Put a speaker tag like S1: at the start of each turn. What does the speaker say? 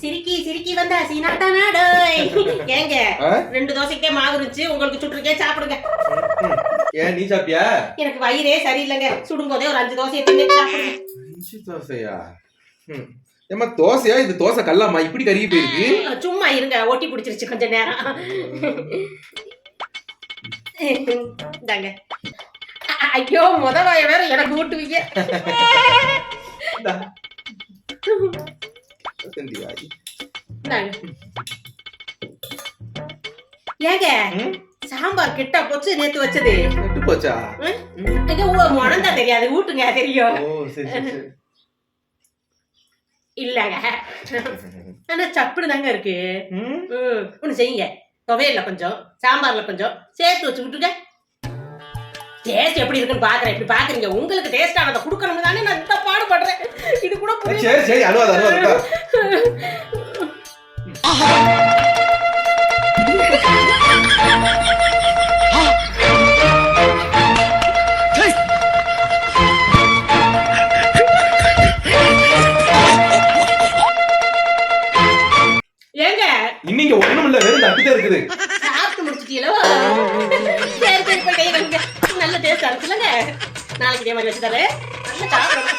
S1: சிரிக்கி சிரிக்கி வந்தா சீனாட்டானாடோய். ஏங்க 2 தோசைக்கே மாவு இருந்துச்சு, உங்களுக்கு சுட்டுருக்கே, சாப்பிடுங்க.
S2: ஏன் நீ சாப்பிட்டியா?
S1: எனக்கு வயிறே சரியில்லைங்க, சுடும் போதே ஒரு 5 தோசையை தின்னு சாப்பிடுங்க.
S2: 5 தோசையா? ஏமா தோசையா? இது தோசை கல்லாமா இப்படி கருகி போயிருக்கு?
S1: சும்மா இருங்க, ஒட்டி பிடிச்சிருச்சு கொஞ்ச நேரம். இந்தாங்க. ஐயோ வாய வேற எனக்கு ஊட்டுவீங்க. ஏங்க சாம்பார் கெட்டா போச்சு, நேத்து வச்சது
S2: கெட்டு போச்சா?
S1: முடந்தா தெரியாது, ஊட்டுங்க தெரியும். இல்லங்க ஆனா சப்புனு தாங்க இருக்கு. ஒண்ணு செய்யுங்க, துவையல்ல கொஞ்சம் சாம்பார்ல கொஞ்சம் சேர்த்து வச்சு விட்டுங்க. டேஸ்ட் எப்படி இருக்குன்னு பாக்குறேன். இப்படி பாக்குறீங்க, உங்களுக்கு டேஸ்ட் ஆனதை கொடுக்கணும் தானே நான் இந்த பாடுபடுறேன். இது கூட
S2: சரி சரி அழுவாத.
S1: ஏங்க
S2: இன்னைக்கு ஒண்ணும் இல்ல, வெறும் தட்டிதான் இருக்குது.
S1: சாப்பிட்டு முடிச்சிட்டீங்களோ? சரி சரி போய் கை வைங்க. நல்ல டேஸ்டா இருக்குல்லங்க. நாளைக்கு இதே மாதிரி வச்சு தரேன். நல்ல சாப்பிடுங்க.